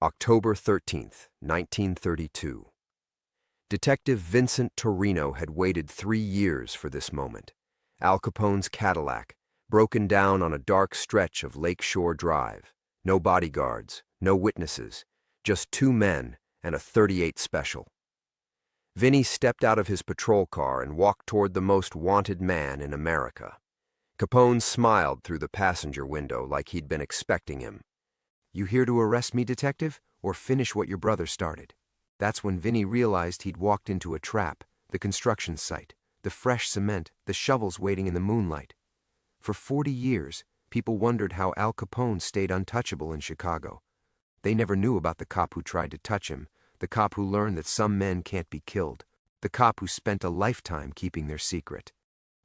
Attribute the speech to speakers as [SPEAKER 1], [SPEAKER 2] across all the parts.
[SPEAKER 1] October 13th, 1932. Detective Vincent Torino had waited 3 years for this moment. Al Capone's Cadillac, broken down on a dark stretch of Lakeshore Drive. No bodyguards, no witnesses, just 2 men and a .38 Special. Vinny stepped out of his patrol car and walked toward the most wanted man in America. Capone smiled through the passenger window like he'd been expecting him. "You here to arrest me, detective, or finish what your brother started?" That's when Vinny realized he'd walked into a trap, the construction site, the fresh cement, the shovels waiting in the moonlight. For 40 years, people wondered how Al Capone stayed untouchable in Chicago. They never knew about the cop who tried to touch him, the cop who learned that some men can't be killed, the cop who spent a lifetime keeping their secret.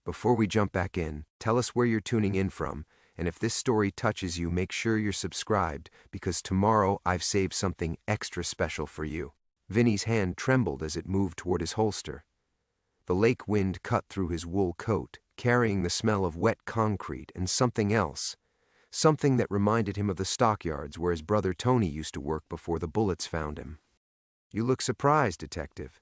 [SPEAKER 1] Before we jump back in, tell us where you're tuning in from, and if this story touches you, make sure you're subscribed, because tomorrow I've saved something extra special for you. Vinny's hand trembled as it moved toward his holster. The lake wind cut through his wool coat, carrying the smell of wet concrete and something else. Something that reminded him of the stockyards where his brother Tony used to work before the bullets found him. "You look surprised, detective."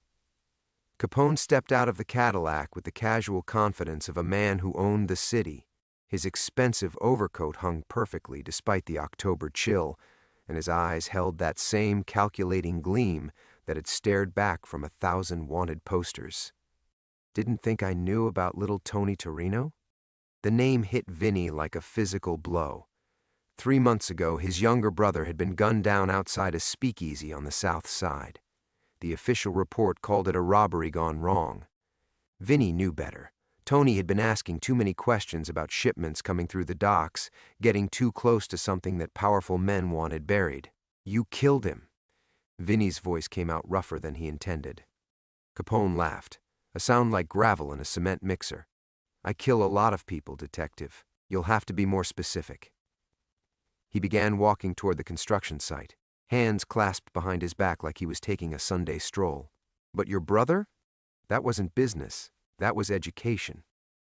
[SPEAKER 1] Capone stepped out of the Cadillac with the casual confidence of a man who owned the city. His expensive overcoat hung perfectly despite the October chill, and his eyes held that same calculating gleam that had stared back from 1,000 wanted posters. "Didn't think I knew about little Tony Torino?" The name hit Vinny like a physical blow. 3 months ago, his younger brother had been gunned down outside a speakeasy on the South Side. The official report called it a robbery gone wrong. Vinny knew better. Tony had been asking too many questions about shipments coming through the docks, getting too close to something that powerful men wanted buried. "You killed him." Vinny's voice came out rougher than he intended. Capone laughed, a sound like gravel in a cement mixer. "I kill a lot of people, detective. You'll have to be more specific." He began walking toward the construction site, hands clasped behind his back like he was taking a Sunday stroll. "But your brother? That wasn't business. That was education."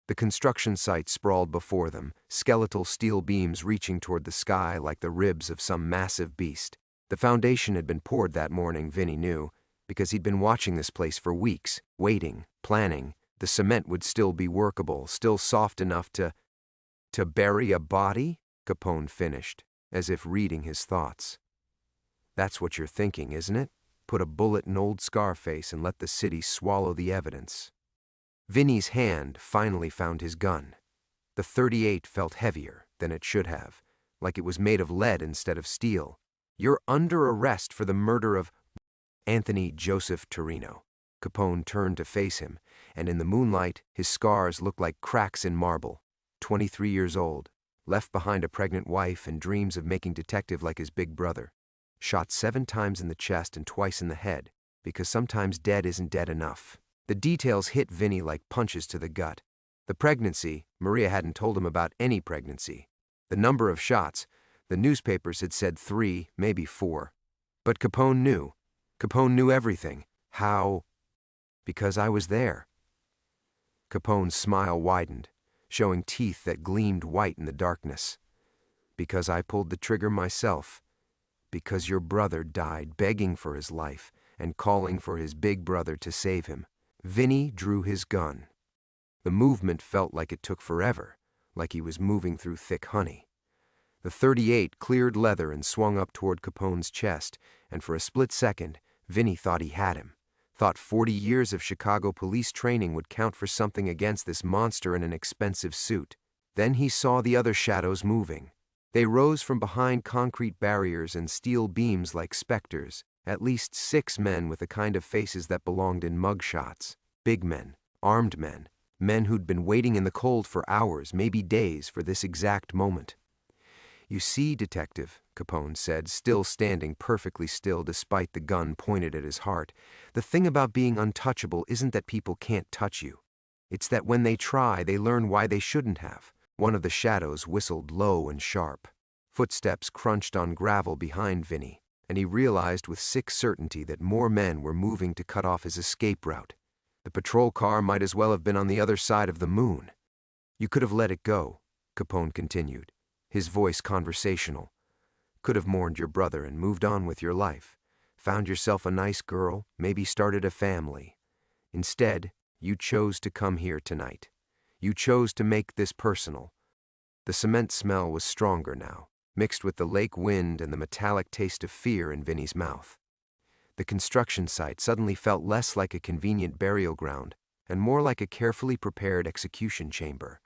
[SPEAKER 1] The construction site sprawled before them, skeletal steel beams reaching toward the sky like the ribs of some massive beast. The foundation had been poured that morning, Vinny knew, because he'd been watching this place for weeks, waiting, planning. The cement would still be workable, still soft enough to bury a body?" Capone finished, as if reading his thoughts. "That's what you're thinking, isn't it? Put a bullet in old Scarface and let the city swallow the evidence." Vinny's hand finally found his gun. The .38 felt heavier than it should have, like it was made of lead instead of steel. "You're under arrest for the murder of Anthony Joseph Torino." Capone turned to face him, and in the moonlight, his scars looked like cracks in marble. 23 years old, left behind a pregnant wife and dreams of making detective like his big brother. Shot 7 times in the chest and twice in the head, because sometimes dead isn't dead enough. The details hit Vinny like punches to the gut. The pregnancy, Maria hadn't told him about any pregnancy. The number of shots, the newspapers had said 3, maybe 4. But Capone knew. Capone knew everything. How? "Because I was there." Capone's smile widened, showing teeth that gleamed white in the darkness. "Because I pulled the trigger myself. Because your brother died begging for his life and calling for his big brother to save him." Vinny drew his gun. The movement felt like it took forever, like he was moving through thick honey. The .38 cleared leather and swung up toward Capone's chest, and for a split second, Vinny thought he had him, thought 40 years of Chicago police training would count for something against this monster in an expensive suit. Then he saw the other shadows moving. They rose from behind concrete barriers and steel beams like specters, at least 6 men with the kind of faces that belonged in mugshots. Big men, armed men, men who'd been waiting in the cold for hours, maybe days, for this exact moment. "You see, detective," Capone said, still standing perfectly still despite the gun pointed at his heart, "the thing about being untouchable isn't that people can't touch you. It's that when they try, they learn why they shouldn't have." One of the shadows whistled low and sharp. Footsteps crunched on gravel behind Vinny, and he realized with sick certainty that more men were moving to cut off his escape route. The patrol car might as well have been on the other side of the moon. "You could have let it go," Capone continued, his voice conversational. Could have mourned your brother and moved on with your life. Found yourself a nice girl, maybe started a family. Instead, you chose to come here tonight. You chose to make this personal. The cement smell was stronger now, mixed with the lake wind and the metallic taste of fear in Vinny's mouth. The construction site suddenly felt less like a convenient burial ground and more like a carefully prepared execution chamber.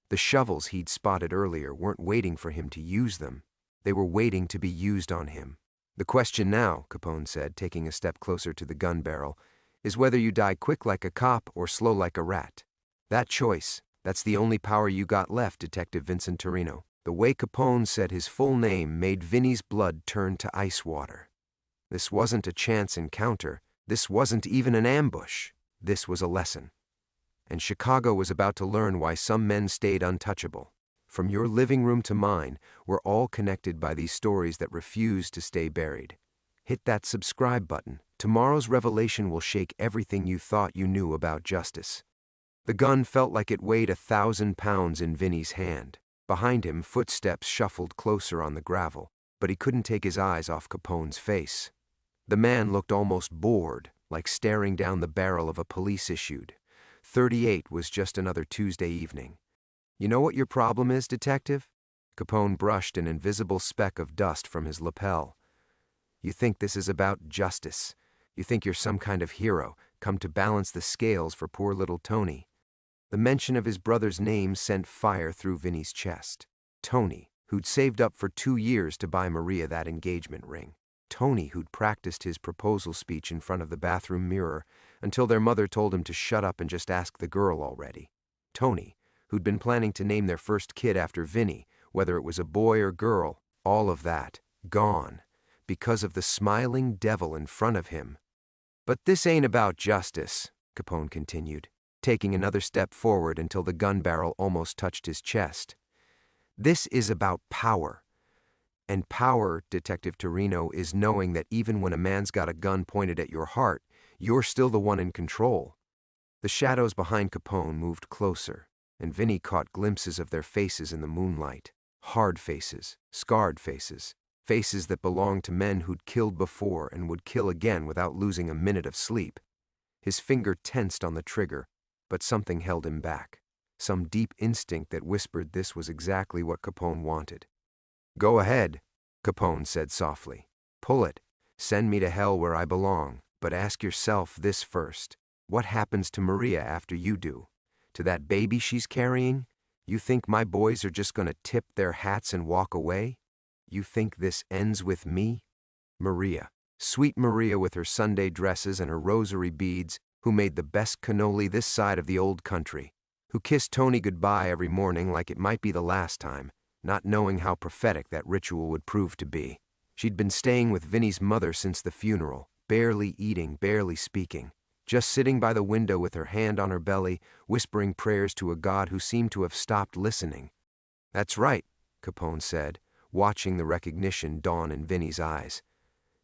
[SPEAKER 1] The shovels he'd spotted earlier weren't waiting for him to use them. They were waiting to be used on him. The question now, Capone said, taking a step closer to the gun barrel, is whether you die quick like a cop or slow like a rat. That choice, that's the only power you got left, Detective Vincent Torino. The way Capone said his full name made Vinny's blood turn to ice water. This wasn't a chance encounter. This wasn't even an ambush. This was a lesson. And Chicago was about to learn why some men stayed untouchable. From your living room to mine, we're all connected by these stories that refuse to stay buried. Hit that subscribe button. Tomorrow's revelation will shake everything you thought you knew about justice. The gun felt like it weighed 1,000 pounds in Vinny's hand. Behind him, footsteps shuffled closer on the gravel, but he couldn't take his eyes off Capone's face. The man looked almost bored, like staring down the barrel of a police-issued. 38 was just another Tuesday evening. You know what your problem is, Detective? Capone brushed an invisible speck of dust from his lapel. You think this is about justice. You think you're some kind of hero, come to balance the scales for poor little Tony. The mention of his brother's name sent fire through Vinny's chest. Tony, who'd saved up for 2 years to buy Maria that engagement ring. Tony, who'd practiced his proposal speech in front of the bathroom mirror until their mother told him to shut up and just ask the girl already. Tony, who'd been planning to name their first kid after Vinny, whether it was a boy or girl, all of that, gone, because of the smiling devil in front of him. But this ain't about justice, Capone continued, taking another step forward until the gun barrel almost touched his chest. This is about power. And power, Detective Torino, is knowing that even when a man's got a gun pointed at your heart, you're still the one in control. The shadows behind Capone moved closer, and Vinny caught glimpses of their faces in the moonlight. Hard faces, scarred faces, faces that belonged to men who'd killed before and would kill again without losing a minute of sleep. His finger tensed on the trigger, but something held him back. Some deep instinct that whispered this was exactly what Capone wanted. Go ahead, Capone said softly. Pull it. Send me to hell where I belong. But ask yourself this first. What happens to Maria after you do? To that baby she's carrying? You think my boys are just going to tip their hats and walk away? You think this ends with me? Maria, sweet Maria with her Sunday dresses and her rosary beads, who made the best cannoli this side of the old country, who kissed Tony goodbye every morning like it might be the last time, not knowing how prophetic that ritual would prove to be. She'd been staying with Vinny's mother since the funeral, barely eating, barely speaking, just sitting by the window with her hand on her belly, whispering prayers to a God who seemed to have stopped listening. That's right, Capone said, watching the recognition dawn in Vinny's eyes.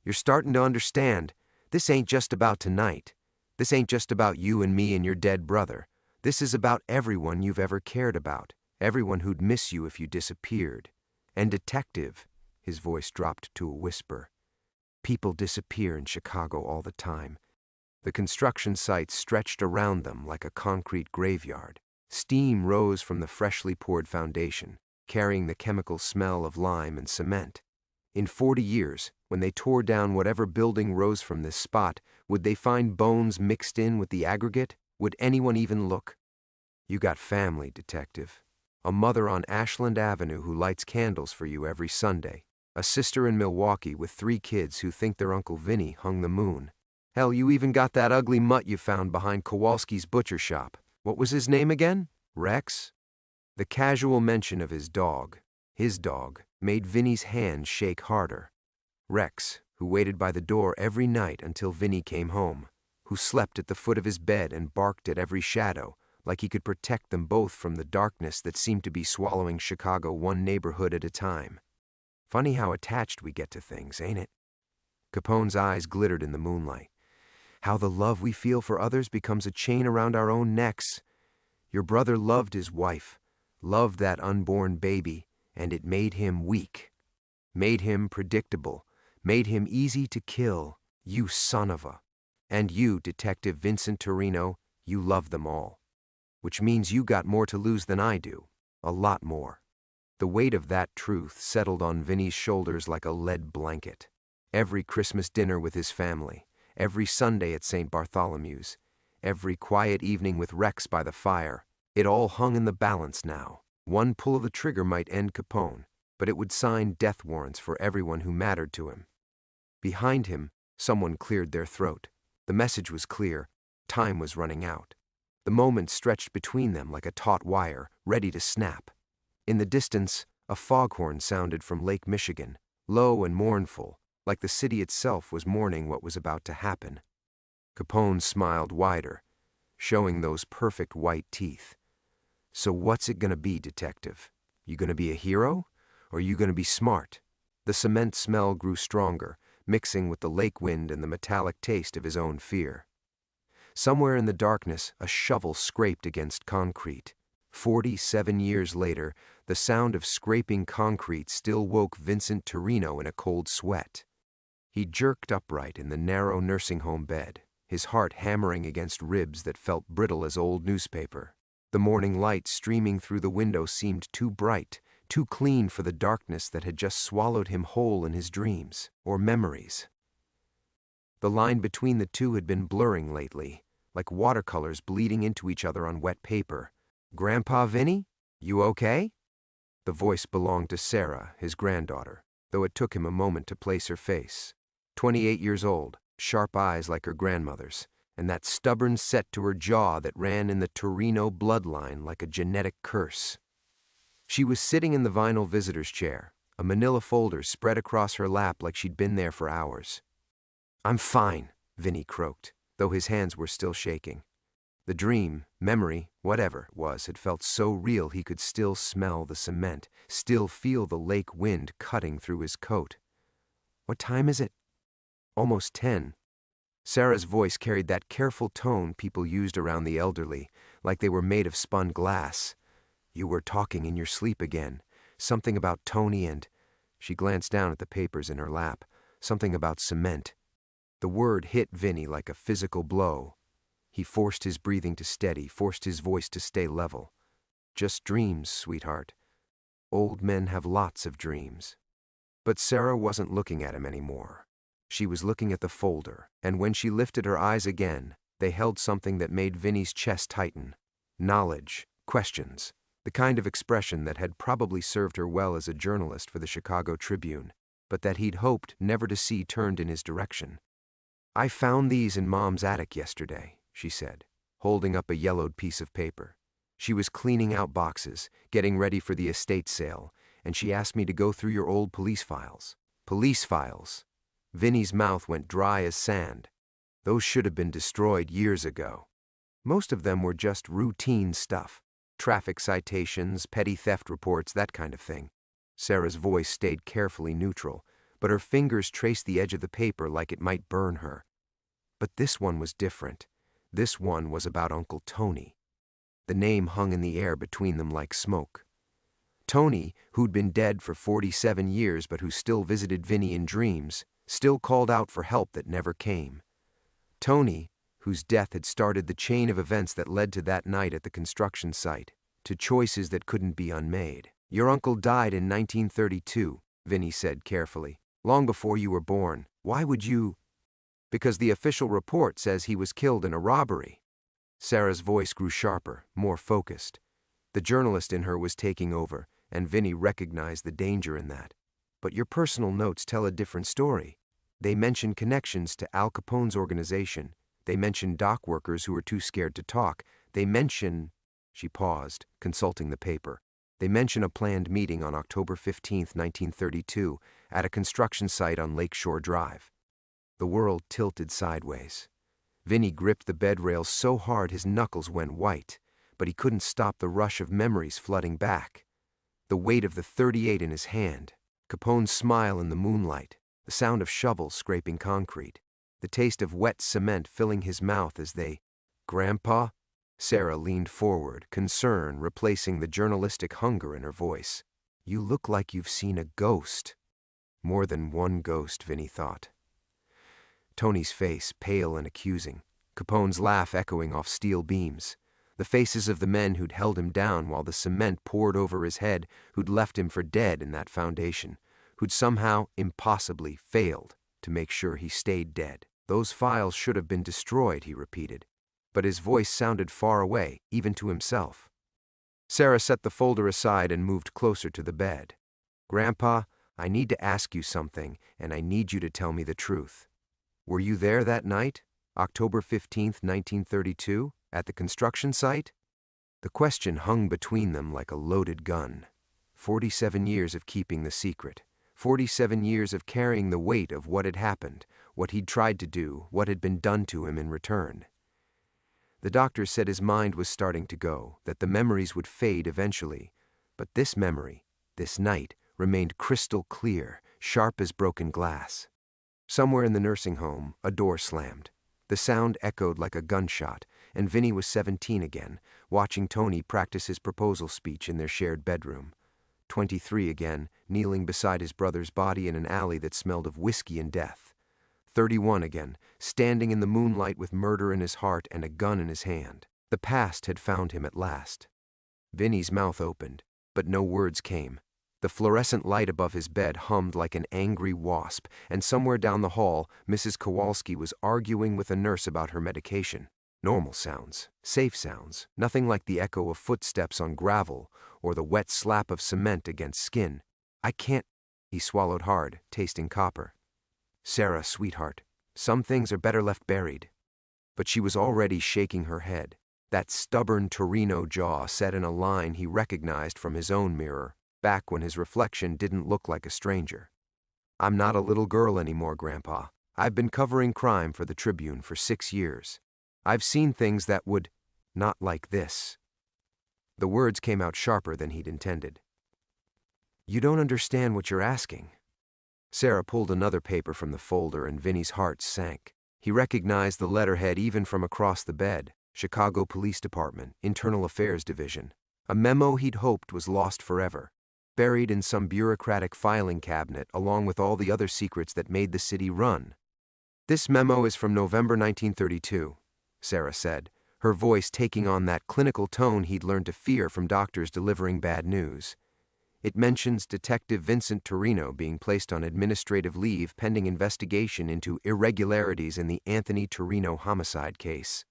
[SPEAKER 1] You're starting to understand. This ain't just about tonight. This ain't just about you and me and your dead brother. This is about everyone you've ever cared about. Everyone who'd miss you if you disappeared. And Detective, his voice dropped to a whisper, people disappear in Chicago all the time. The construction site stretched around them like a concrete graveyard. Steam rose from the freshly poured foundation, carrying the chemical smell of lime and cement. In 40 years, when they tore down whatever building rose from this spot, would they find bones mixed in with the aggregate? Would anyone even look? You got family, Detective. A mother on Ashland Avenue who lights candles for you every Sunday. A sister in Milwaukee with 3 kids who think their Uncle Vinny hung the moon. Hell, you even got that ugly mutt you found behind Kowalski's butcher shop. What was his name again? Rex? The casual mention of his dog, made Vinny's hand shake harder. Rex, who waited by the door every night until Vinny came home, who slept at the foot of his bed and barked at every shadow, like he could protect them both from the darkness that seemed to be swallowing Chicago one neighborhood at a time. Funny how attached we get to things, ain't it? Capone's eyes glittered in the moonlight. How the love we feel for others becomes a chain around our own necks. Your brother loved his wife, loved that unborn baby, and it made him weak. made him predictable, made him easy to kill. You son of a. And you, Detective Vincent Torino, you love them all. Which means you got more to lose than I do. A lot more. The weight of that truth settled on Vinny's shoulders like a lead blanket. Every Christmas dinner with his family, every Sunday at St. Bartholomew's, every quiet evening with Rex by the fire, it all hung in the balance now. One pull of the trigger might end Capone, but it would sign death warrants for everyone who mattered to him. Behind him, someone cleared their throat. The message was clear. Time was running out. The moment stretched between them like a taut wire, ready to snap. In the distance, a foghorn sounded from Lake Michigan, low and mournful, like the city itself was mourning what was about to happen. Capone smiled wider, showing those perfect white teeth. So what's it gonna be, detective? You gonna be a hero? Or you gonna be smart? The cement smell grew stronger, mixing with the lake wind and the metallic taste of his own fear. Somewhere in the darkness, a shovel scraped against concrete. 47 years later, the sound of scraping concrete still woke Vincent Torino in a cold sweat. He jerked upright in the narrow nursing home bed, his heart hammering against ribs that felt brittle as old newspaper. The morning light streaming through the window seemed too bright, too clean for the darkness that had just swallowed him whole in his dreams, or memories. The line between the two had been blurring lately, like watercolors bleeding into each other on wet paper. "Grandpa Vinny? You okay?" The voice belonged to Sarah, his granddaughter, though it took him a moment to place her face. 28 years old, sharp eyes like her grandmother's, and that stubborn set to her jaw that ran in the Torino bloodline like a genetic curse. She was sitting in the vinyl visitor's chair, a manila folder spread across her lap like she'd been there for hours. "I'm fine," Vinny croaked, though his hands were still shaking. The dream, memory, whatever it was, had felt so real he could still smell the cement, still feel the lake wind cutting through his coat. "What time is it?" "Almost 10. Sarah's voice carried that careful tone people used around the elderly, like they were made of spun glass. "You were talking in your sleep again. Something about Tony and—" She glanced down at the papers in her lap. Something about cement. The word hit Vinny like a physical blow. He forced his breathing to steady, forced his voice to stay level. "Just dreams, sweetheart. Old men have lots of dreams." But Sarah wasn't looking at him anymore. She was looking at the folder, and when she lifted her eyes again, they held something that made Vinny's chest tighten. Knowledge, questions, the kind of expression that had probably served her well as a journalist for the Chicago Tribune, but that he'd hoped never to see turned in his direction. "I found these in Mom's attic yesterday," she said, holding up a yellowed piece of paper. "She was cleaning out boxes, getting ready for the estate sale, and she asked me to go through your old police files." "Police files?" Vinny's mouth went dry as sand. "Those should have been destroyed years ago. Most of them were just routine stuff. Traffic citations, petty theft reports, that kind of thing." Sarah's voice stayed carefully neutral, but her fingers traced the edge of the paper like it might burn her. But this one was different. This one was about Uncle Tony. The name hung in the air between them like smoke. Tony, who'd been dead for 47 years but who still visited Vinny in dreams, still called out for help that never came. Tony, whose death had started the chain of events that led to that night at the construction site, to choices that couldn't be unmade. "Your uncle died in 1932, Vinny said carefully. "Long before you were born. Why would you—" "Because the official report says he was killed in a robbery." Sarah's voice grew sharper, more focused. The journalist in her was taking over, and Vinny recognized the danger in that. "But your personal notes tell a different story. They mention connections to Al Capone's organization. They mention dock workers who were too scared to talk. They mention—" She paused, consulting the paper. "They mention a planned meeting on October 15, 1932, at a construction site on Lakeshore Drive." The world tilted sideways. Vinny gripped the bed rail so hard his knuckles went white, but he couldn't stop the rush of memories flooding back. The weight of the .38 in his hand, Capone's smile in the moonlight, the sound of shovels scraping concrete, the taste of wet cement filling his mouth as they— "Grandpa?" Sarah leaned forward, concern replacing the journalistic hunger in her voice. "You look like you've seen a ghost." More than one ghost, Vinny thought. Tony's face, pale and accusing. Capone's laugh echoing off steel beams. The faces of the men who'd held him down while the cement poured over his head, who'd left him for dead in that foundation, who'd somehow, impossibly, failed to make sure he stayed dead. Those files should have been destroyed, he repeated. But his voice sounded far away, even to himself. Sarah set the folder aside and moved closer to the bed. "Grandpa, I need to ask you something, and I need you to tell me the truth. Were you there that night, October 15th, 1932, at the construction site?" The question hung between them like a loaded gun. 47 years of keeping the secret. 47 years of carrying the weight of what had happened, what he'd tried to do, what had been done to him in return. The doctor said his mind was starting to go, that the memories would fade eventually. But this memory, this night, remained crystal clear, sharp as broken glass. Somewhere in the nursing home, a door slammed. The sound echoed like a gunshot, and Vinny was 17 again, watching Tony practice his proposal speech in their shared bedroom. 23 again, kneeling beside his brother's body in an alley that smelled of whiskey and death. 31 again, standing in the moonlight with murder in his heart and a gun in his hand. The past had found him at last. Vinny's mouth opened, but no words came. The fluorescent light above his bed hummed like an angry wasp, and somewhere down the hall, Mrs. Kowalski was arguing with a nurse about her medication. Normal sounds, safe sounds, nothing like the echo of footsteps on gravel or the wet slap of cement against skin. "I can't," he swallowed hard, tasting copper. "Sarah, sweetheart, some things are better left buried." But she was already shaking her head, that stubborn Torino jaw set in a line he recognized from his own mirror, back when his reflection didn't look like a stranger. "I'm not a little girl anymore, Grandpa. I've been covering crime for the Tribune for 6 years. I've seen things that would, not like this." The words came out sharper than he'd intended. "You don't understand what you're asking." Sarah pulled another paper from the folder and Vinny's heart sank. He recognized the letterhead even from across the bed. Chicago Police Department, Internal Affairs Division. A memo he'd hoped was lost forever, buried in some bureaucratic filing cabinet along with all the other secrets that made the city run. "This memo is from November 1932, Sarah said, her voice taking on that clinical tone he'd learned to fear from doctors delivering bad news. "It mentions Detective Vincent Torino being placed on administrative leave pending investigation into irregularities in the Anthony Torino homicide case."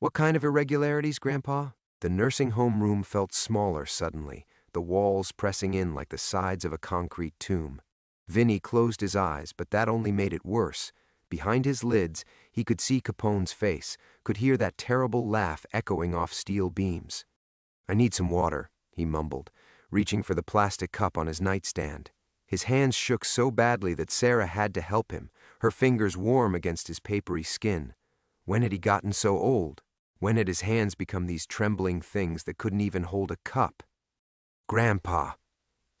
[SPEAKER 1] "What kind of irregularities, Grandpa?" The nursing home room felt smaller suddenly, the walls pressing in like the sides of a concrete tomb. Vinny closed his eyes, but that only made it worse. Behind his lids, he could see Capone's face, could hear that terrible laugh echoing off steel beams. "I need some water," he mumbled, reaching for the plastic cup on his nightstand. His hands shook so badly that Sarah had to help him, her fingers warm against his papery skin. When had he gotten so old? When had his hands become these trembling things that couldn't even hold a cup? "Grandpa."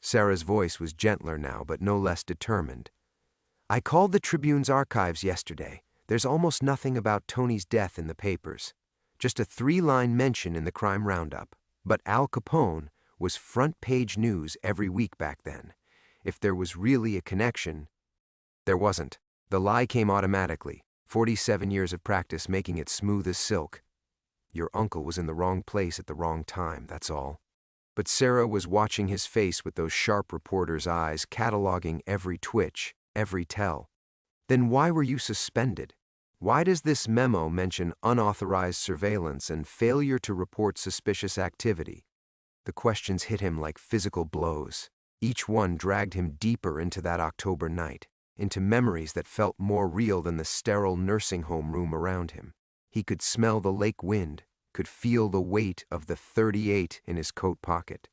[SPEAKER 1] Sarah's voice was gentler now, but no less determined. "I called the Tribune's archives yesterday. There's almost nothing about Tony's death in the papers. Just a 3-line mention in the crime roundup. But Al Capone was front-page news every week back then. If there was really a connection..." There wasn't. The lie came automatically, 47 years of practice making it smooth as silk. "Your uncle was in the wrong place at the wrong time, that's all." But Sarah was watching his face with those sharp reporter's eyes, cataloging every twitch, every tell. "Then why were you suspended? Why does this memo mention unauthorized surveillance and failure to report suspicious activity?" The questions hit him like physical blows. Each one dragged him deeper into that October night, into memories that felt more real than the sterile nursing home room around him. He could smell the lake wind, could feel the weight of the .38 in his coat pocket,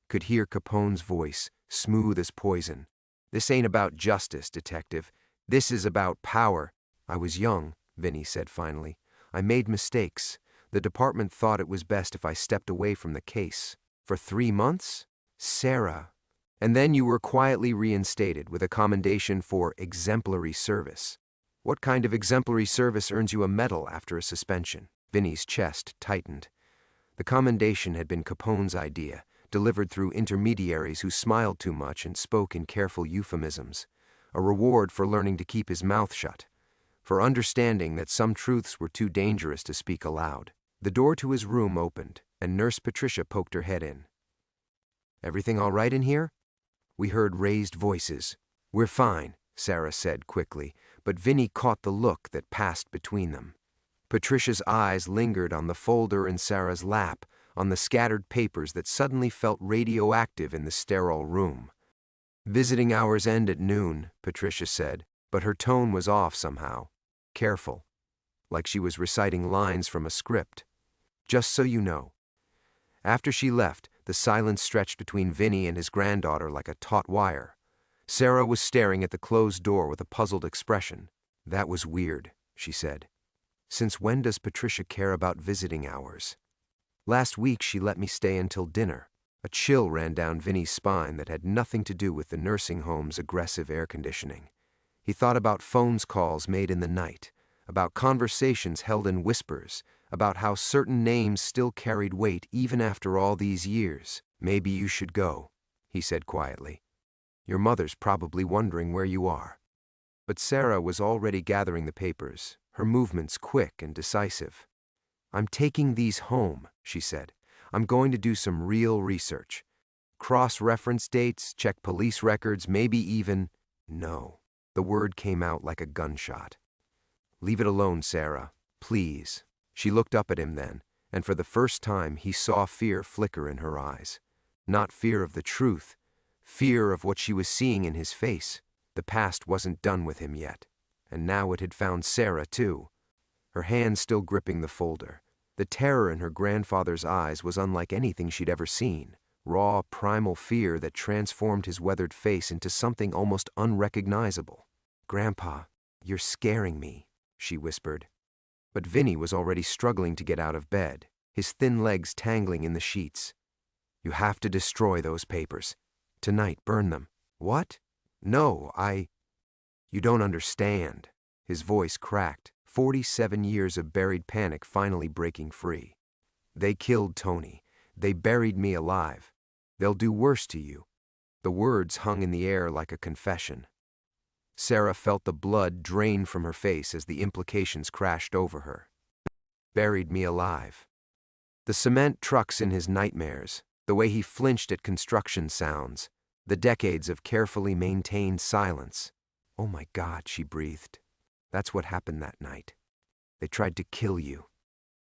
[SPEAKER 1] could hear Capone's voice, smooth as poison. "This ain't about justice, detective. This is about power." "I was young," Vinny said finally. "I made mistakes. The department thought it was best if I stepped away from the case. For 3 months? Sarah. And then you were quietly reinstated with a commendation for exemplary service. What kind of exemplary service earns you a medal after a suspension?" Vinny's chest tightened. The commendation had been Capone's idea, delivered through intermediaries who smiled too much and spoke in careful euphemisms, a reward for learning to keep his mouth shut, for understanding that some truths were too dangerous to speak aloud. The door to his room opened, and Nurse Patricia poked her head in. "Everything all right in here?" We heard raised voices. "We're fine," Sarah said quickly, but Vinny caught the look that passed between them. Patricia's eyes lingered on the folder in Sarah's lap, on the scattered papers that suddenly felt radioactive in the sterile room. "Visiting hours end at noon," Patricia said, but her tone was off somehow, careful, like she was reciting lines from a script. "Just so you know." After she left, the silence stretched between Vinny and his granddaughter like a taut wire. Sarah was staring at the closed door with a puzzled expression. "That was weird," she said. "Since when does Patricia care about visiting hours? Last week she let me stay until dinner." A chill ran down Vinny's spine that had nothing to do with the nursing home's aggressive air conditioning. He thought about phone calls made in the night, about conversations held in whispers, about how certain names still carried weight even after all these years. "Maybe you should go," he said quietly. "Your mother's probably wondering where you are." But Sarah was already gathering the papers, her movements quick and decisive. "I'm taking these home," she said. "I'm going to do some real research. Cross-reference dates, check police records, maybe even—" "No." The word came out like a gunshot. "Leave it alone, Sarah. Please." She looked up at him then, and for the first time he saw fear flicker in her eyes. Not fear of the truth, fear of what she was seeing in his face. The past wasn't done with him yet, and now it had found Sarah too, her hand still gripping the folder. The terror in her grandfather's eyes was unlike anything she'd ever seen, raw, primal fear that transformed his weathered face into something almost unrecognizable. "Grandpa, you're scaring me," she whispered. But Vinny was already struggling to get out of bed, his thin legs tangling in the sheets. "You have to destroy those papers. Tonight, burn them." "What?" "No, You don't understand." His voice cracked, 47 years of buried panic finally breaking free. "They killed Tony. They buried me alive. They'll do worse to you." The words hung in the air like a confession. Sarah felt the blood drain from her face as the implications crashed over her. Buried me alive. The cement trucks in his nightmares, the way he flinched at construction sounds, the decades of carefully maintained silence. "Oh my God," she breathed. "That's what happened that night. They tried to kill you."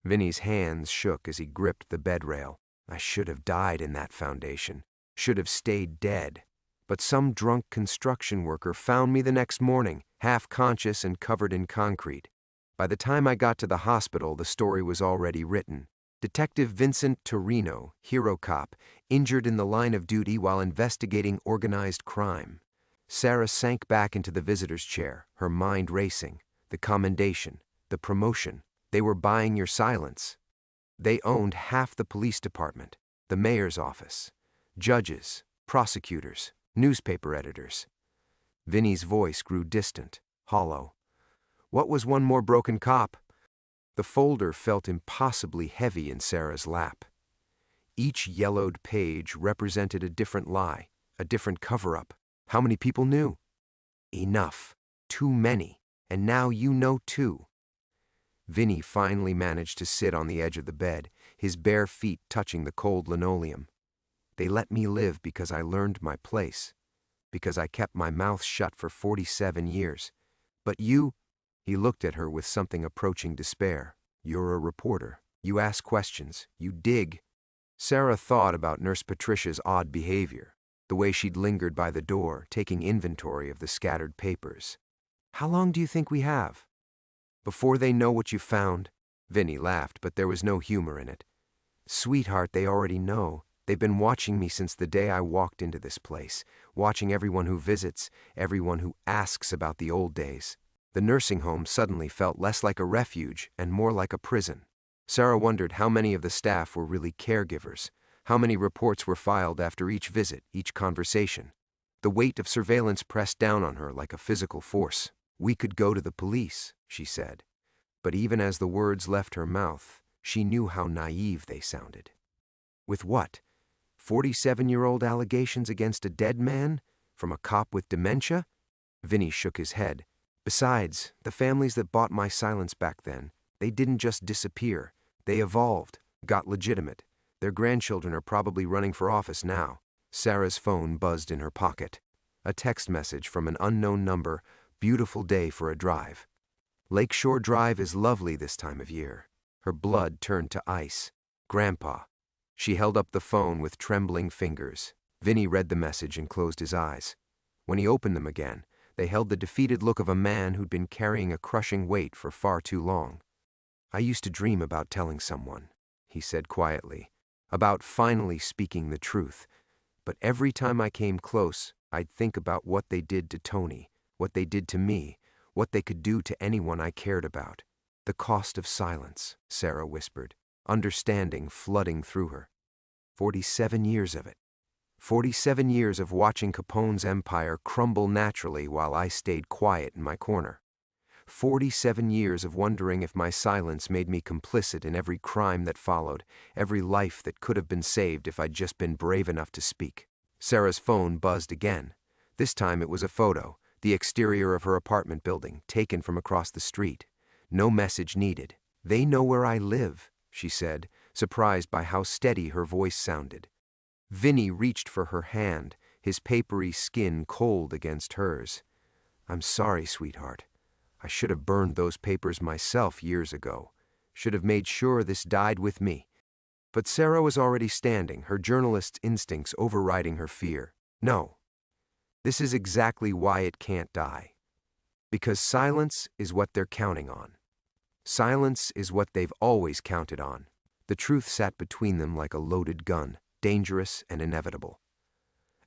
[SPEAKER 1] Vinny's hands shook as he gripped the bed rail. "I should have died in that foundation, should have stayed dead. But some drunk construction worker found me the next morning, half conscious and covered in concrete. By the time I got to the hospital, the story was already written. Detective Vincent Torino, hero cop, injured in the line of duty while investigating organized crime." Sarah sank back into the visitor's chair, her mind racing. The commendation, the promotion. They were buying your silence. They owned half the police department, the mayor's office, judges, prosecutors, newspaper editors. Vinny's voice grew distant, hollow. What was one more broken cop? The folder felt impossibly heavy in Sarah's lap. Each yellowed page represented a different lie, a different cover-up. How many people knew? Enough. Too many. And now you know too. Vinny finally managed to sit on the edge of the bed, his bare feet touching the cold linoleum. "They let me live because I learned my place, because I kept my mouth shut for 47 years. But you—" He looked at her with something approaching despair. "You're a reporter. You ask questions. You dig." Sarah thought about Nurse Patricia's odd behavior, the way she'd lingered by the door, taking inventory of the scattered papers. "How long do you think we have?" "Before they know what you found." Vinny laughed, but there was no humor in it. "Sweetheart, they already know. They've been watching me since the day I walked into this place, watching everyone who visits, everyone who asks about the old days." The nursing home suddenly felt less like a refuge and more like a prison. Sarah wondered how many of the staff were really caregivers, how many reports were filed after each visit, each conversation. The weight of surveillance pressed down on her like a physical force. "We could go to the police," she said. But even as the words left her mouth, she knew how naive they sounded. With what? 47-year-old allegations against a dead man? From a cop with dementia? Vinny shook his head. Besides, the families that bought my silence back then, they didn't just disappear. They evolved, got legitimate. Their grandchildren are probably running for office now. Sarah's phone buzzed in her pocket. A text message from an unknown number. Beautiful day for a drive. Lakeshore Drive is lovely this time of year. Her blood turned to ice. Grandpa. She held up the phone with trembling fingers. Vinny read the message and closed his eyes. When he opened them again, they held the defeated look of a man who'd been carrying a crushing weight for far too long. I used to dream about telling someone, he said quietly, about finally speaking the truth. But every time I came close, I'd think about what they did to Tony, what they did to me, what they could do to anyone I cared about. The cost of silence, Sarah whispered, understanding flooding through her. 47 years of it. 47 years of watching Capone's empire crumble naturally while I stayed quiet in my corner. 47 years of wondering if my silence made me complicit in every crime that followed, every life that could have been saved if I'd just been brave enough to speak. Sarah's phone buzzed again. This time it was a photo, the exterior of her apartment building, taken from across the street. No message needed. They know where I live, she said, surprised by how steady her voice sounded. Vinny reached for her hand, his papery skin cold against hers. I'm sorry, sweetheart. I should have burned those papers myself years ago. Should have made sure this died with me. But Sarah was already standing, her journalist's instincts overriding her fear. No. This is exactly why it can't die. Because silence is what they're counting on. Silence is what they've always counted on. The truth sat between them like a loaded gun, dangerous and inevitable.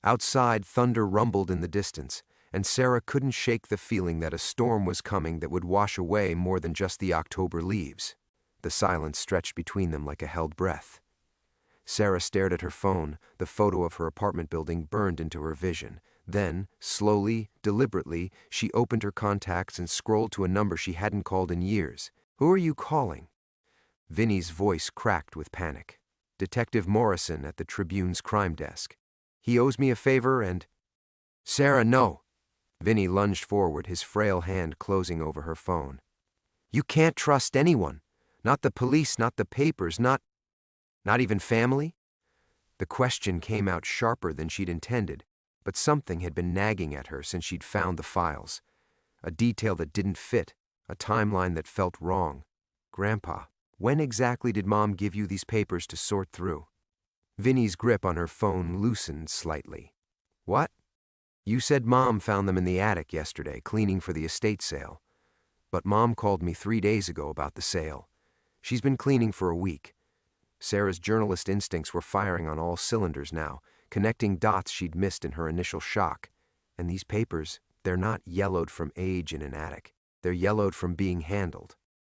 [SPEAKER 1] Outside, thunder rumbled in the distance, and Sarah couldn't shake the feeling that a storm was coming that would wash away more than just the October leaves. The silence stretched between them like a held breath. Sarah stared at her phone. The photo of her apartment building burned into her vision. Then, slowly, deliberately, she opened her contacts and scrolled to a number she hadn't called in years. Who are you calling? Vinny's voice cracked with panic. Detective Morrison at the Tribune's crime desk. He owes me a favor and... Sarah, no. Vinny lunged forward, his frail hand closing over her phone. You can't trust anyone. Not the police, not the papers, not even family? The question came out sharper than she'd intended, but something had been nagging at her since she'd found the files. A detail that didn't fit, a timeline that felt wrong. Grandpa, when exactly did Mom give you these papers to sort through? Vinny's grip on her phone loosened slightly. What? You said Mom found them in the attic yesterday, cleaning for the estate sale. But Mom called me 3 days ago about the sale. She's been cleaning for a week. Sarah's journalist instincts were firing on all cylinders now, connecting dots she'd missed in her initial shock. And these papers, they're not yellowed from age in an attic. They're yellowed from being handled.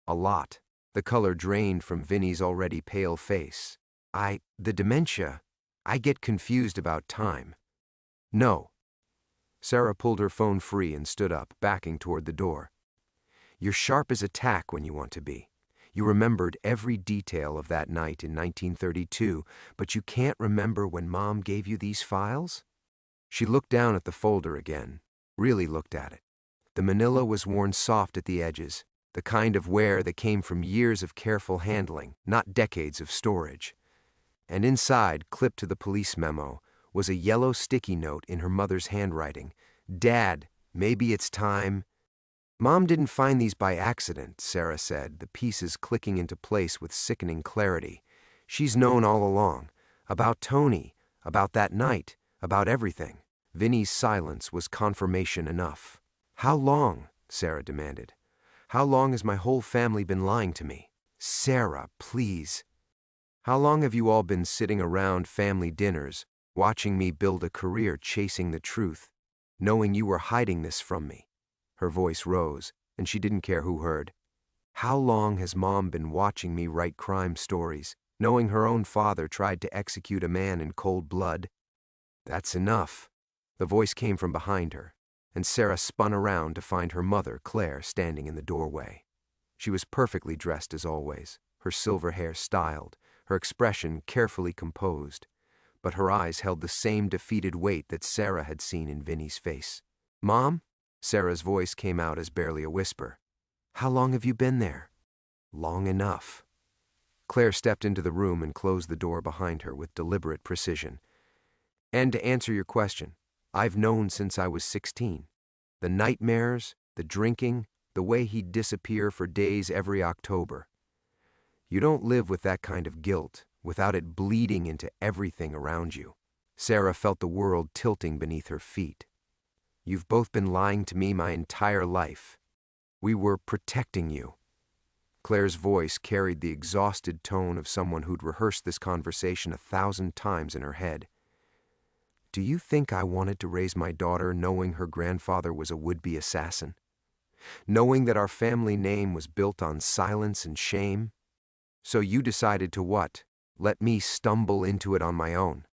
[SPEAKER 1] A lot. The color drained from Vinny's already pale face. The dementia, I get confused about time. No. Sarah pulled her phone free and stood up, backing toward the door. You're sharp as a tack when you want to be. You remembered every detail of that night in 1932, but you can't remember when Mom gave you these files? She looked down at the folder again, really looked at it. The manila was worn soft at the edges, the kind of wear that came from years of careful handling, not decades of storage. And inside, clipped to the police memo, was a yellow sticky note in her mother's handwriting. Dad, maybe it's time. Mom didn't find these by accident, Sarah said, the pieces clicking into place with sickening clarity. She's known all along. About Tony, about that night, about everything. Vinny's silence was confirmation enough. How long? Sarah demanded. How long has my whole family been lying to me? Sarah, please. How long have you all been sitting around family dinners, watching me build a career chasing the truth, knowing you were hiding this from me? Her voice rose, and she didn't care who heard. How long has Mom been watching me write crime stories, knowing her own father tried to execute a man in cold blood? That's enough. The voice came from behind her, and Sarah spun around to find her mother, Claire, standing in the doorway. She was perfectly dressed as always, her silver hair styled, her expression carefully composed. but her eyes held the same defeated weight that Sarah had seen in Vinny's face. "Mom?" Sarah's voice came out as barely a whisper. "How long have you been there?" "Long enough." Claire stepped into the room and closed the door behind her with deliberate precision. "And to answer your question, I've known since I was 16. The nightmares, the drinking, the way he'd disappear for days every October. You don't live with that kind of guilt, without it bleeding into everything around you." Sarah felt the world tilting beneath her feet. "You've both been lying to me my entire life. We were protecting you." Claire's voice carried the exhausted tone of someone who'd rehearsed this conversation 1,000 times in her head. "Do you think I wanted to raise my daughter knowing her grandfather was a would-be assassin? Knowing that our family name was built on silence and shame? So you decided to what? Let me stumble into it on my own?"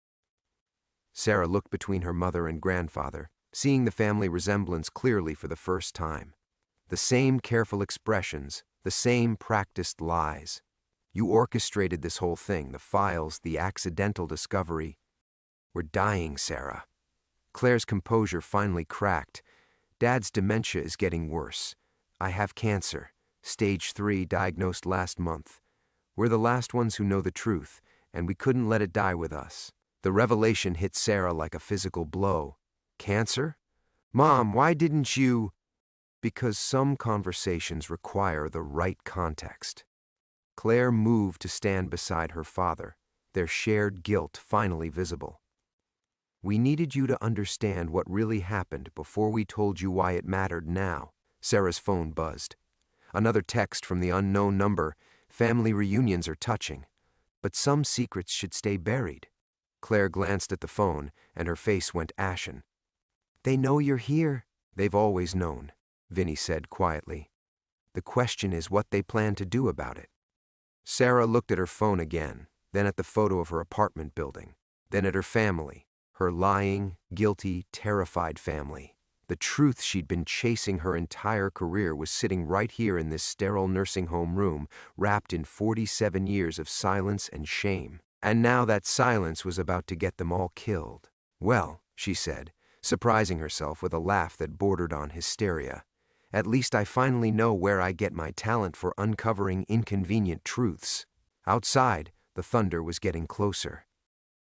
[SPEAKER 1] Sarah looked between her mother and grandfather, seeing the family resemblance clearly for the first time. The same careful expressions, the same practiced lies. You orchestrated this whole thing, the files, the accidental discovery. "We're dying, Sarah." Claire's composure finally cracked. "Dad's dementia is getting worse. I have cancer, stage 3, diagnosed last month. We're the last ones who know the truth, and we couldn't let it die with us." The revelation hit Sarah like a physical blow. "Cancer? Mom, why didn't you—" "Because some conversations require the right context." Claire moved to stand beside her father, their shared guilt finally visible. "We needed you to understand what really happened before we told you why it mattered now." Sarah's phone buzzed. Another text from the unknown number. "Family reunions are touching, but some secrets should stay buried." Claire glanced at the phone, and her face went ashen. "They know you're here." "They've always known," Vinny said quietly. "The question is what they plan to do about it." Sarah looked at her phone again, then at the photo of her apartment building, then at her family, her lying, guilty, terrified family. The truth she'd been chasing her entire career was sitting right here in this sterile nursing home room, wrapped in 47 years of silence and shame. And now that silence was about to get them all killed. "Well," she said, surprising herself with a laugh that bordered on hysteria, "at least I finally know where I get my talent for uncovering inconvenient truths." Outside, the thunder was getting closer.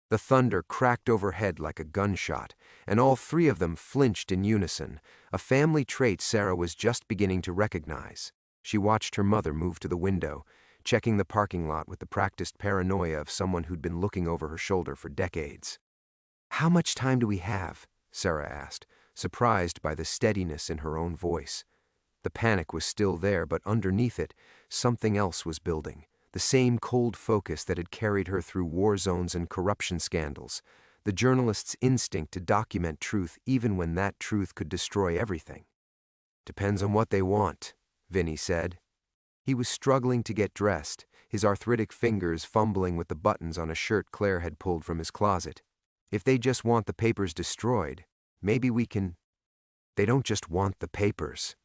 [SPEAKER 1] The thunder cracked overhead like a gunshot, and all three of them flinched in unison, a family trait Sarah was just beginning to recognize. She watched her mother move to the window, checking the parking lot with the practiced paranoia of someone who'd been looking over her shoulder for decades. "How much time do we have?" Sarah asked, surprised by the steadiness in her own voice. The panic was still there, but underneath it, something else was building. The same cold focus that had carried her through war zones and corruption scandals, the journalist's instinct to document truth even when that truth could destroy everything. "Depends on what they want," Vinny said. He was struggling to get dressed, his arthritic fingers fumbling with the buttons on a shirt Claire had pulled from his closet. "If they just want the papers destroyed, maybe we can—" "They don't just want the papers."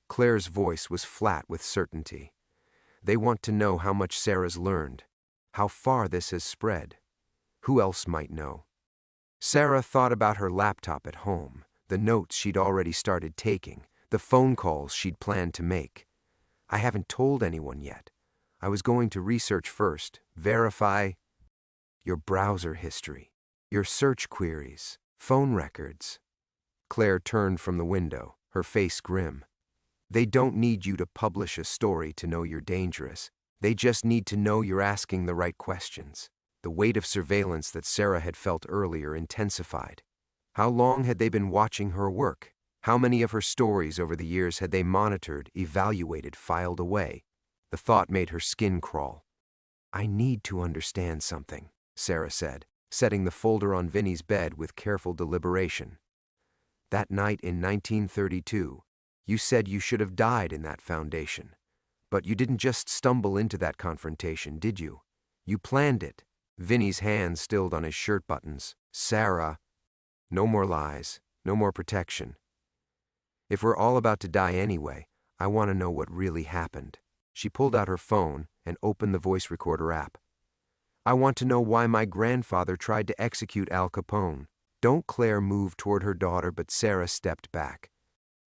[SPEAKER 1] Claire's voice was flat with certainty. "They want to know how much Sarah's learned, how far this has spread. Who else might know?" Sarah thought about her laptop at home, the notes she'd already started taking, the phone calls she'd planned to make. "I haven't told anyone yet. I was going to research first, verify your browser history, your search queries, phone records." Claire turned from the window, her face grim. "They don't need you to publish a story to know you're dangerous. They just need to know you're asking the right questions." The weight of surveillance that Sarah had felt earlier intensified. How long had they been watching her work? How many of her stories over the years had they monitored, evaluated, filed away? The thought made her skin crawl. "I need to understand something," Sarah said, setting the folder on Vinny's bed with careful deliberation. "That night in 1932, you said you should have died in that foundation. But you didn't just stumble into that confrontation, did you? You planned it." Vinny's hand stilled on his shirt buttons. "Sarah, no more lies, no more protection. If we're all about to die anyway, I want to know what really happened." She pulled out her phone and opened the voice recorder app. I want to know why my grandfather tried to execute Al Capone. Don't Claire moved toward her daughter, but Sarah stepped back.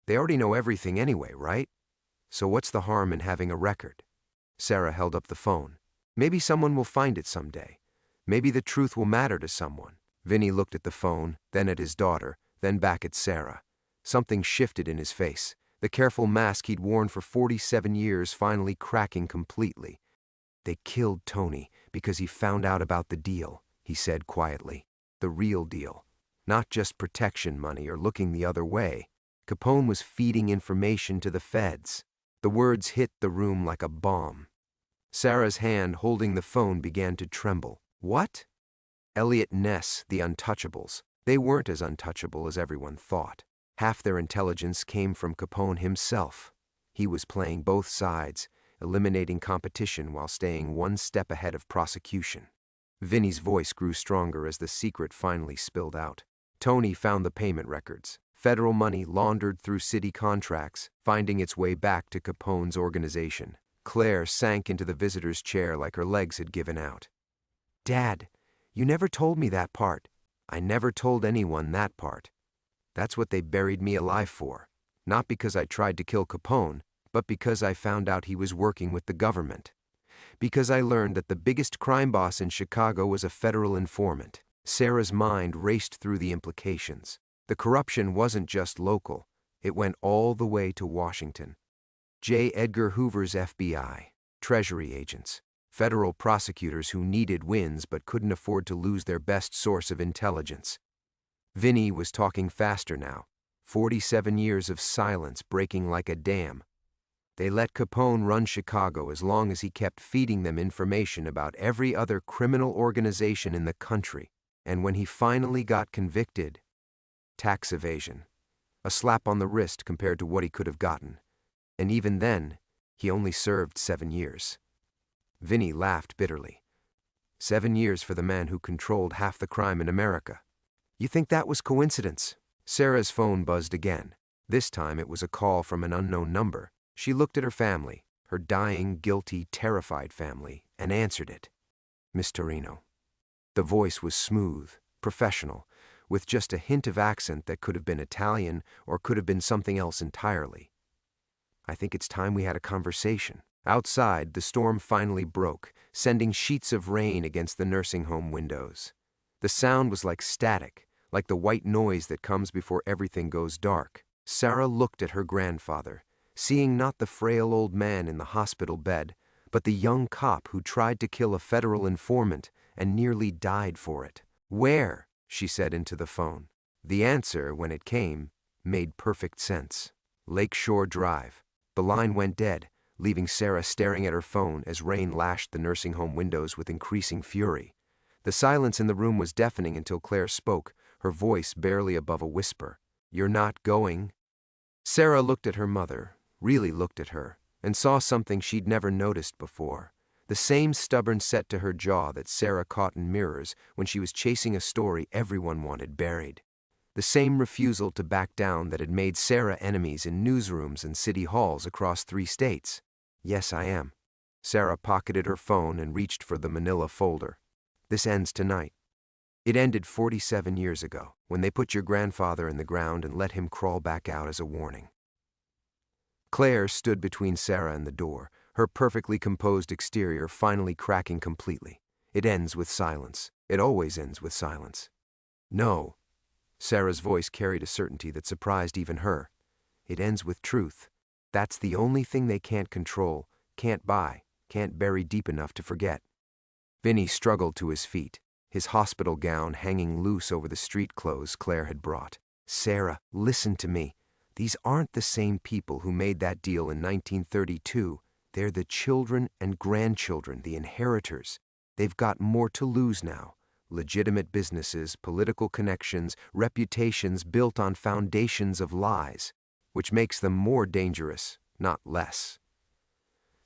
[SPEAKER 1] They already know everything anyway, right? So what's the harm in having a record? Sarah held up the phone. Maybe someone will find it someday. Maybe the truth will matter to someone. Vinny looked at the phone, then at his daughter, then back at Sarah. Something shifted in his face, the careful mask he'd worn for 47 years finally cracking completely. They killed Tony because he found out about the deal, he said quietly. The real deal. Not just protection money or looking the other way. Capone was feeding information to the feds. The words hit the room like a bomb. Sarah's hand holding the phone began to tremble. What? Elliot Ness, the Untouchables. They weren't as untouchable as everyone thought. Half their intelligence came from Capone himself. He was playing both sides, eliminating competition while staying one step ahead of prosecution. Vinny's voice grew stronger as the secret finally spilled out. Tony found the payment records. Federal money laundered through city contracts, finding its way back to Capone's organization. Claire sank into the visitor's chair like her legs had given out. Dad, you never told me that part. I never told anyone that part. That's what they buried me alive for. Not because I tried to kill Capone, but because I found out he was working with the government. Because I learned that the biggest crime boss in Chicago was a federal informant. Sarah's mind raced through the implications. The corruption wasn't just local. It went all the way to Washington. J. Edgar Hoover's FBI, Treasury agents, federal prosecutors who needed wins but couldn't afford to lose their best source of intelligence. Vinny was talking faster now, 47 years of silence breaking like a dam. They let Capone run Chicago as long as he kept feeding them information about every other criminal organization in the country. And when he finally got convicted, tax evasion. A slap on the wrist compared to what he could have gotten. And even then, he only served 7 years. Vinny laughed bitterly. 7 years for the man who controlled half the crime in America. You think that was coincidence? Sarah's phone buzzed again. This time it was a call from an unknown number. She looked at her family, her dying, guilty, terrified family, and answered it. Miss Torino. The voice was smooth, professional, with just a hint of accent that could have been Italian or could have been something else entirely. I think it's time we had a conversation. Outside, the storm finally broke, sending sheets of rain against the nursing home windows. The sound was like static, like the white noise that comes before everything goes dark. Sarah looked at her grandfather, seeing not the frail old man in the hospital bed, but the young cop who tried to kill a federal informant and nearly died for it. Where? She said into the phone. The answer, when it came, made perfect sense. Lakeshore Drive. The line went dead, leaving Sarah staring at her phone as rain lashed the nursing home windows with increasing fury. The silence in the room was deafening until Claire spoke, her voice barely above a whisper. You're not going? Sarah looked at her mother, really looked at her, and saw something she'd never noticed before. The same stubborn set to her jaw that Sarah caught in mirrors when she was chasing a story everyone wanted buried. The same refusal to back down that had made Sarah enemies in newsrooms and city halls across 3 states. Yes, I am. Sarah pocketed her phone and reached for the manila folder. This ends tonight. It ended 47 years ago, when they put your grandfather in the ground and let him crawl back out as a warning. Claire stood between Sarah and the door, her perfectly composed exterior finally cracking completely. It ends with silence. It always ends with silence. No. Sarah's voice carried a certainty that surprised even her. It ends with truth. That's the only thing they can't control, can't buy, can't bury deep enough to forget. Vinny struggled to his feet, his hospital gown hanging loose over the street clothes Claire had brought. Sarah, listen to me. These aren't the same people who made that deal in 1932. They're the children and grandchildren, the inheritors. They've got more to lose now. Legitimate businesses, political connections, reputations built on foundations of lies, which makes them more dangerous, not less.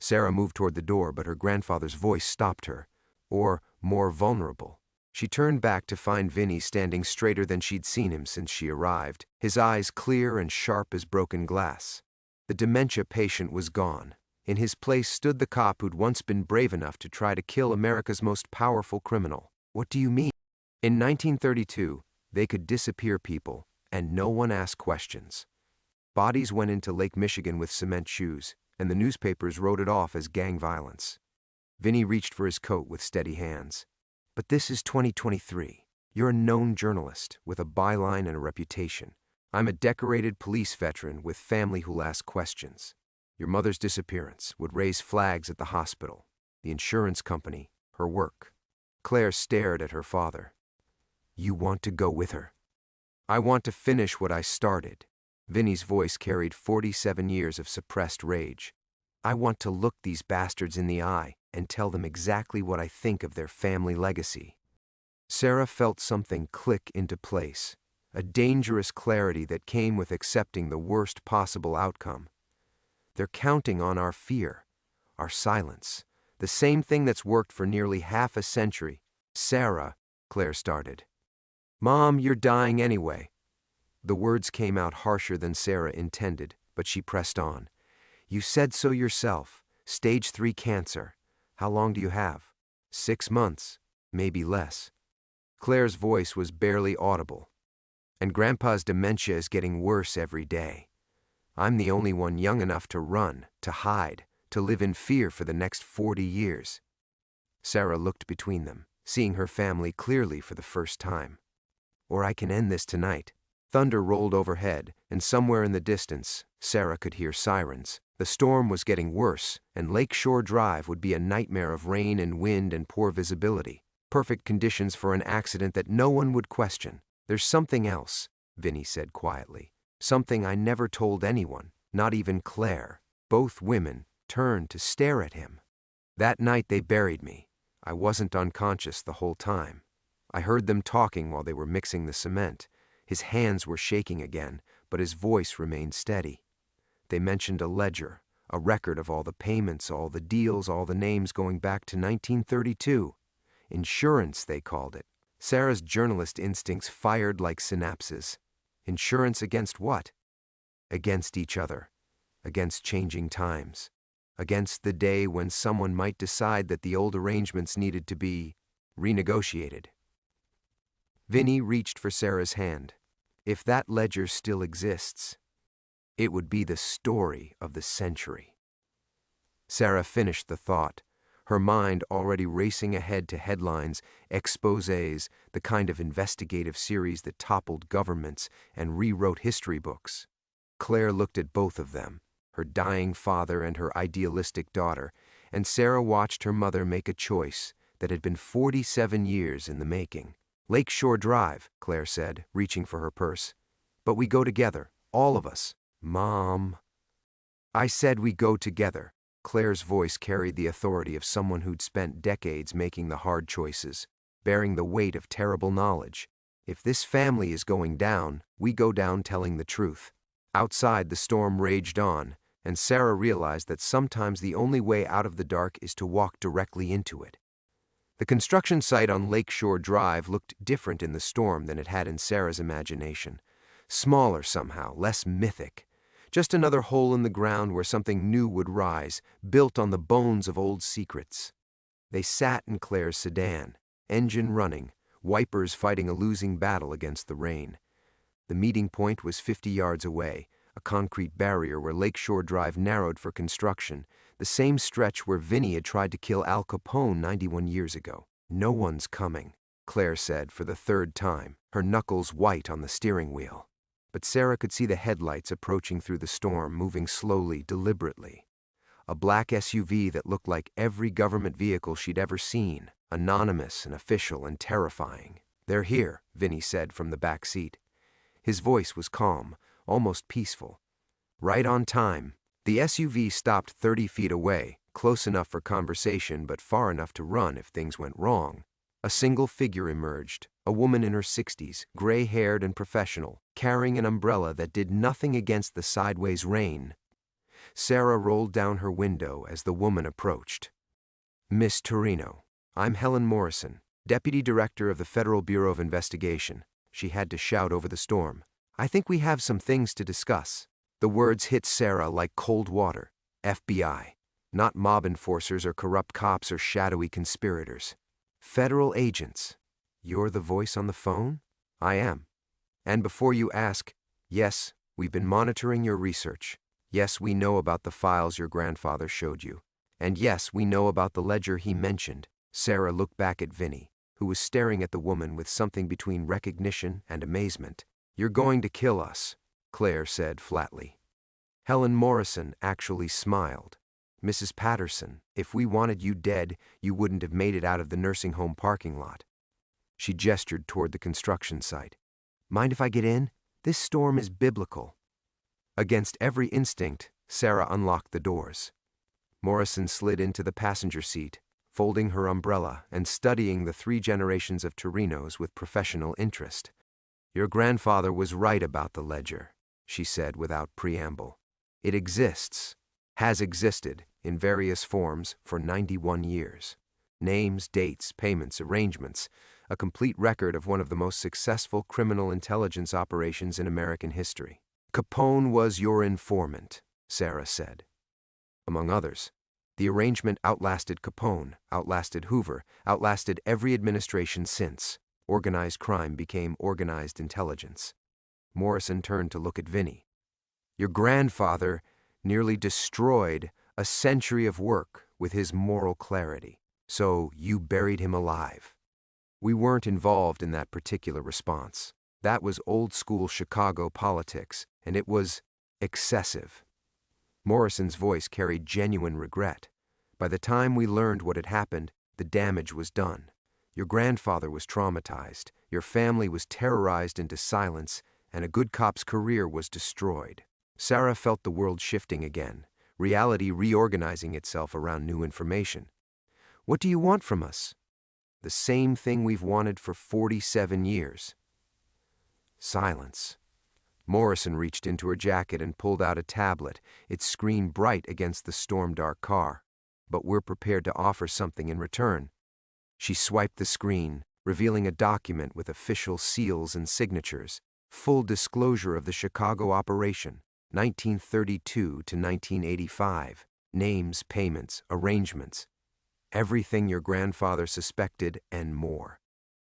[SPEAKER 1] Sarah moved toward the door, but her grandfather's voice stopped her. Or more vulnerable. She turned back to find Vinny standing straighter than she'd seen him since she arrived, his eyes clear and sharp as broken glass. The dementia patient was gone. In his place stood the cop who'd once been brave enough to try to kill America's most powerful criminal. What do you mean? In 1932, they could disappear people, and no one asked questions. Bodies went into Lake Michigan with cement shoes, and the newspapers wrote it off as gang violence. Vinny reached for his coat with steady hands. But this is 2023. You're a known journalist with a byline and a reputation. I'm a decorated police veteran with family who'll ask questions. Your mother's disappearance would raise flags at the hospital, the insurance company, her work. Claire stared at her father. You want to go with her? I want to finish what I started. Vinny's voice carried 47 years of suppressed rage. I want to look these bastards in the eye and tell them exactly what I think of their family legacy. Sarah felt something click into place, a dangerous clarity that came with accepting the worst possible outcome. They're counting on our fear, our silence, the same thing that's worked for nearly half a century. Sarah, Claire started. Mom, you're dying anyway. The words came out harsher than Sarah intended, but she pressed on. You said so yourself. Stage 3 cancer. How long do you have? 6 months, maybe less. Claire's voice was barely audible. And Grandpa's dementia is getting worse every day. I'm the only one young enough to run, to hide, to live in fear for the next 40 years. Sarah looked between them, seeing her family clearly for the first time. Or I can end this tonight. Thunder rolled overhead, and somewhere in the distance, Sarah could hear sirens. The storm was getting worse, and Lakeshore Drive would be a nightmare of rain and wind and poor visibility. Perfect conditions for an accident that no one would question. There's something else, Vinny said quietly. Something I never told anyone, not even Claire. Both women turned to stare at him. That night they buried me. I wasn't unconscious the whole time. I heard them talking while they were mixing the cement. His hands were shaking again, but his voice remained steady. They mentioned a ledger, a record of all the payments, all the deals, all the names going back to 1932. Insurance, they called it. Sarah's journalist instincts fired like synapses. Insurance against what? Against each other. Against changing times. Against the day when someone might decide that the old arrangements needed to be renegotiated. Vinny reached for Sarah's hand. If that ledger still exists, it would be the story of the century. Sarah finished the thought, her mind already racing ahead to headlines, exposés, the kind of investigative series that toppled governments and rewrote history books. Claire looked at both of them, her dying father and her idealistic daughter, and Sarah watched her mother make a choice that had been 47 years in the making. Lakeshore Drive, Claire said, reaching for her purse. But we go together, all of us. Mom. I said we go together. Claire's voice carried the authority of someone who'd spent decades making the hard choices, bearing the weight of terrible knowledge. If this family is going down, we go down telling the truth. Outside, the storm raged on, and Sarah realized that sometimes the only way out of the dark is to walk directly into it. The construction site on Lakeshore Drive looked different in the storm than it had in Sarah's imagination. Smaller somehow, less mythic. Just another hole in the ground where something new would rise, built on the bones of old secrets. They sat in Claire's sedan, engine running, wipers fighting a losing battle against the rain. The meeting point was 50 yards away, a concrete barrier where Lakeshore Drive narrowed for construction, the same stretch where Vinny had tried to kill Al Capone 91 years ago. No one's coming, Claire said for the third time, her knuckles white on the steering wheel. But Sarah could see the headlights approaching through the storm, moving slowly, deliberately. A black SUV that looked like every government vehicle she'd ever seen, anonymous and official and terrifying. They're here, Vinny said from the back seat. His voice was calm, almost peaceful. Right on time. The SUV stopped 30 feet away, close enough for conversation but far enough to run if things went wrong. A single figure emerged, a woman in her 60s, gray-haired and professional, carrying an umbrella that did nothing against the sideways rain. Sarah rolled down her window as the woman approached. Miss Torino, I'm Helen Morrison, Deputy Director of the Federal Bureau of Investigation. She had to shout over the storm. I think we have some things to discuss. The words hit Sarah like cold water. FBI. Not mob enforcers or corrupt cops or shadowy conspirators. Federal agents. You're the voice on the phone? I am. And before you ask, yes, we've been monitoring your research. Yes, we know about the files your grandfather showed you. And yes, we know about the ledger he mentioned. Sarah looked back at Vinny, who was staring at the woman with something between recognition and amazement. You're going to kill us, Claire said flatly. Helen Morrison actually smiled. Mrs. Patterson, if we wanted you dead, you wouldn't have made it out of the nursing home parking lot. She gestured toward the construction site. Mind if I get in? This storm is biblical. Against every instinct, Sarah unlocked the doors. Morrison slid into the passenger seat, folding her umbrella and studying the 3 generations of Torinos with professional interest. Your grandfather was right about the ledger, she said without preamble. It exists, has existed, in various forms for 91 years. Names, dates, payments, arrangements, a complete record of one of the most successful criminal intelligence operations in American history. Capone was your informant, Sarah said. Among others, the arrangement outlasted Capone, outlasted Hoover, outlasted every administration since. Organized crime became organized intelligence. Morrison turned to look at Vinny. Your grandfather nearly destroyed a century of work with his moral clarity, so you buried him alive. We weren't involved in that particular response. That was old-school Chicago politics, and it was excessive. Morrison's voice carried genuine regret. By the time we learned what had happened, the damage was done. Your grandfather was traumatized, your family was terrorized into silence, and a good cop's career was destroyed. Sarah felt the world shifting again, reality reorganizing itself around new information. What do you want from us? The same thing we've wanted for 47 years. Silence. Morrison reached into her jacket and pulled out a tablet, its screen bright against the storm-dark car. But we're prepared to offer something in return. She swiped the screen, revealing a document with official seals and signatures. Full disclosure of the Chicago operation, 1932 to 1985. Names, payments, arrangements. Everything your grandfather suspected and more.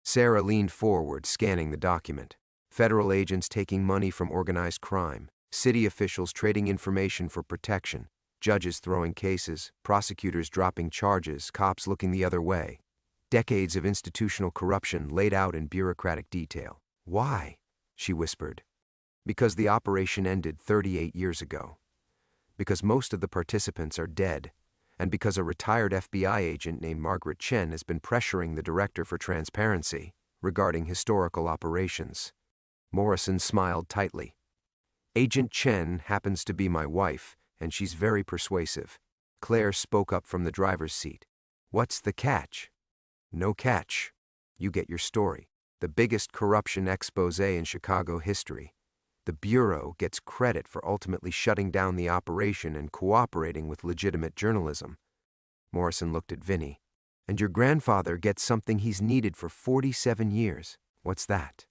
[SPEAKER 1] Sarah leaned forward, scanning the document. Federal agents taking money from organized crime, city officials trading information for protection, judges throwing cases, prosecutors dropping charges, cops looking the other way. Decades of institutional corruption laid out in bureaucratic detail. Why? She whispered. Because the operation ended 38 years ago. Because most of the participants are dead. And because a retired FBI agent named Margaret Chen has been pressuring the director for transparency regarding historical operations. Morrison smiled tightly. Agent Chen happens to be my wife, and she's very persuasive. Claire spoke up from the driver's seat. What's the catch? No catch. You get your story. The biggest corruption expose in Chicago history. The Bureau gets credit for ultimately shutting down the operation and cooperating with legitimate journalism. Morrison looked at Vinny. And your grandfather gets something he's needed for 47 years. What's that?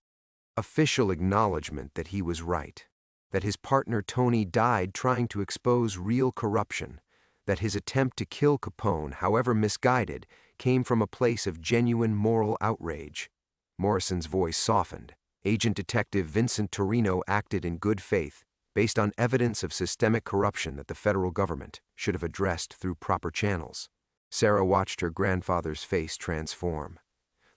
[SPEAKER 1] Official acknowledgement that he was right. That his partner Tony died trying to expose real corruption. That his attempt to kill Capone, however misguided, came from a place of genuine moral outrage. Morrison's voice softened. Agent Detective Vincent Torino acted in good faith, based on evidence of systemic corruption that the federal government should have addressed through proper channels. Sarah watched her grandfather's face transform.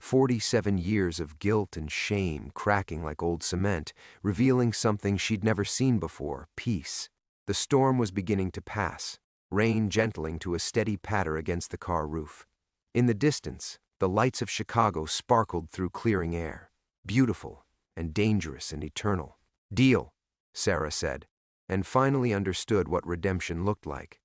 [SPEAKER 1] 47 years of guilt and shame cracking like old cement, revealing something she'd never seen before, peace. The storm was beginning to pass, rain gentling to a steady patter against the car roof. In the distance, the lights of Chicago sparkled through clearing air. Beautiful and dangerous and eternal. Deal, Sarah said, and finally understood what redemption looked like.